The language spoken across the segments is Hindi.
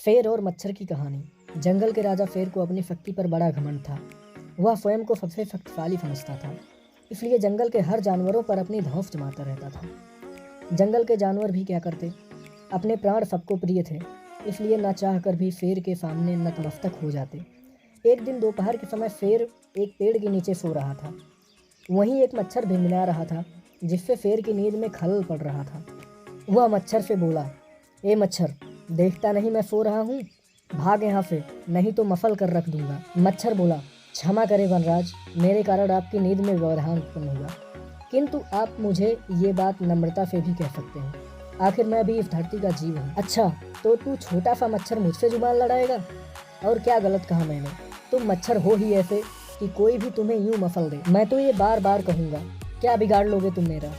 शेर और मच्छर की कहानी। जंगल के राजा शेर को अपनी शक्ति पर बड़ा घमंड था। वह स्वयं को सबसे शक्तिशाली समझता था, इसलिए जंगल के हर जानवरों पर अपनी धौंस जमाता रहता था। जंगल के जानवर भी क्या करते, अपने प्राण सबको प्रिय थे, इसलिए ना चाह कर भी शेर के सामने नतमस्तक हो जाते। एक दिन दोपहर के समय शेर एक पेड़ के नीचे सो रहा था। वहीं एक मच्छर भिनभिना रहा था, जिससे शेर की नींद में खलल पड़ रहा था। वह मच्छर से बोला, ए मच्छर, देखता नहीं मैं सो रहा हूँ? भाग यहाँ से, नहीं तो मफल कर रख दूंगा। मच्छर बोला, क्षमा करें वनराज, मेरे कारण आपकी नींद में व्यवधान उत्पन्न हुआ, किंतु आप मुझे ये बात नम्रता से भी कह सकते हैं। आखिर मैं भी इस धरती का जीव हूँ। अच्छा, तो तू छोटा सा मच्छर मुझसे जुबान लड़ाएगा? और क्या गलत कहा मैंने? तुम मच्छर हो ही ऐसे कि कोई भी तुम्हें यूं मफल दे। मैं तो ये बार बार कहूँगा, क्या बिगाड़ लोगे तुम मेरा?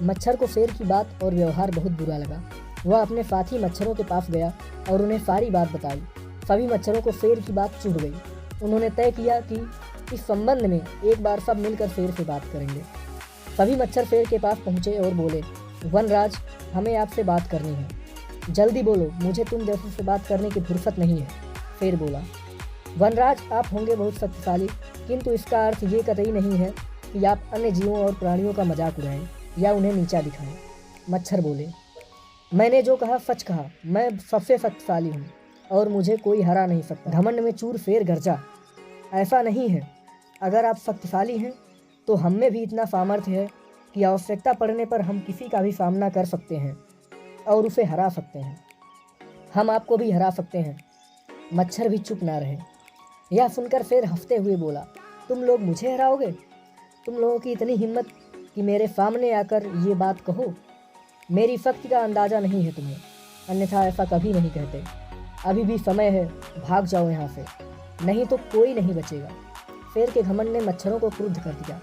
मच्छर को शेर की बात और व्यवहार बहुत बुरा लगा। वह अपने साथी मच्छरों के पास गया और उन्हें सारी बात बताई। सभी मच्छरों को शेर की बात चुभ गई। उन्होंने तय किया कि इस संबंध में एक बार सब मिलकर शेर से बात करेंगे। सभी मच्छर शेर के पास पहुंचे और बोले, वनराज, हमें आपसे बात करनी है, जल्दी बोलो, मुझे तुम जैसों से बात करने की फुर्सत नहीं है। शेर बोला, वनराज, आप होंगे बहुत शक्तिशाली, किंतु इसका अर्थ ये कतई नहीं है कि आप अन्य जीवों और प्राणियों का मजाक उड़ाएं या उन्हें नीचा दिखाएं। मच्छर बोले, मैंने जो कहा सच कहा, मैं सबसे शक्तिशाली हूँ और मुझे कोई हरा नहीं सकता। घमंड में चूर शेर गरजा, ऐसा नहीं है। अगर आप शक्तिशाली हैं तो हम में भी इतना सामर्थ्य है कि आवश्यकता पड़ने पर हम किसी का भी सामना कर सकते हैं और उसे हरा सकते हैं। हम आपको भी हरा सकते हैं। मच्छर भी चुप ना रहे। यह सुनकर शेर हंसते हुए बोला, तुम लोग मुझे हराओगे? तुम लोगों की इतनी हिम्मत कि मेरे सामने आकर ये बात कहो? मेरी शक्ति का अंदाज़ा नहीं है तुम्हें, अन्यथा ऐसा कभी नहीं कहते। अभी भी समय है, भाग जाओ यहाँ से, नहीं तो कोई नहीं बचेगा। शेर के घमंड ने मच्छरों को क्रुद्ध कर दिया।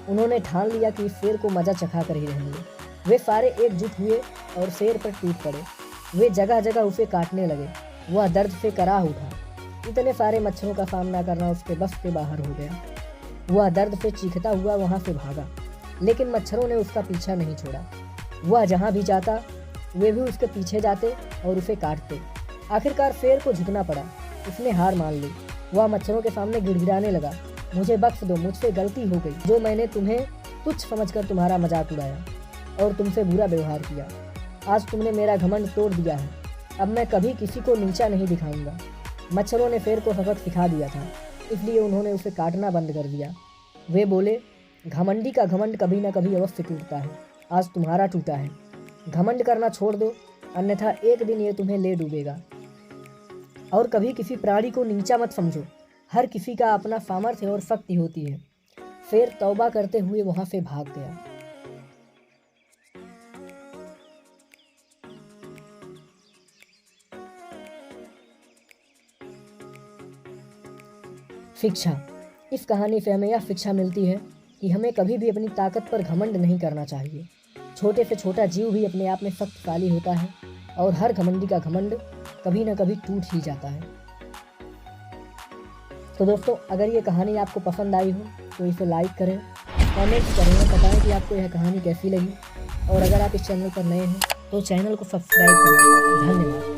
उन्होंने ठान लिया कि शेर को मजा चखा कर ही रहेंगे। वे सारे एकजुट हुए और शेर पर टूट पड़े। वे जगह जगह उसे काटने लगे। वह दर्द से कराह उठा। इतने सारे मच्छरों का सामना करना उसके बस के बाहर हो गया। वह दर्द से चीखता हुआ वहाँ से भागा, लेकिन मच्छरों ने उसका पीछा नहीं छोड़ा। वह जहाँ भी जाता वे भी उसके पीछे जाते और उसे काटते। आखिरकार शेर को झुकना पड़ा। उसने हार मान ली। वह मच्छरों के सामने गिड़गिड़ाने लगा, मुझे बख्श दो, मुझसे गलती हो गई। जो मैंने तुम्हें तुच्छ समझकर तुम्हारा मजाक उड़ाया और तुमसे बुरा व्यवहार किया। आज तुमने मेरा घमंड तोड़ दिया है। अब मैं कभी किसी को नीचा नहीं दिखाऊंगा। मच्छरों ने शेर को सबक सिखा दिया था, इसलिए उन्होंने उसे काटना बंद कर दिया। वे बोले, घमंडी का घमंड कभी न कभी अवश्य टूटता है। आज तुम्हारा टूटा है। घमंड करना छोड़ दो, अन्यथा एक दिन ये तुम्हें ले डूबेगा। और कभी किसी प्राणी को नीचा मत समझो। हर किसी का अपना सामर्थ्य और शक्ति होती है। शेर तौबा करते हुए वहां से भाग गया। शिक्षा। इस कहानी से हमें यह शिक्षा मिलती है कि हमें कभी भी अपनी ताकत पर घमंड नहीं करना चाहिए। छोटे से छोटा जीव भी अपने आप में शक्तिशाली होता है और हर घमंडी का घमंड कभी न कभी टूट ही जाता है। तो दोस्तों, अगर ये कहानी आपको पसंद आई हो तो इसे लाइक करें, कमेंट करें, बताएं कि आपको यह कहानी कैसी लगी। और अगर आप इस चैनल पर नए हैं तो चैनल को सब्सक्राइब करें। धन्यवाद।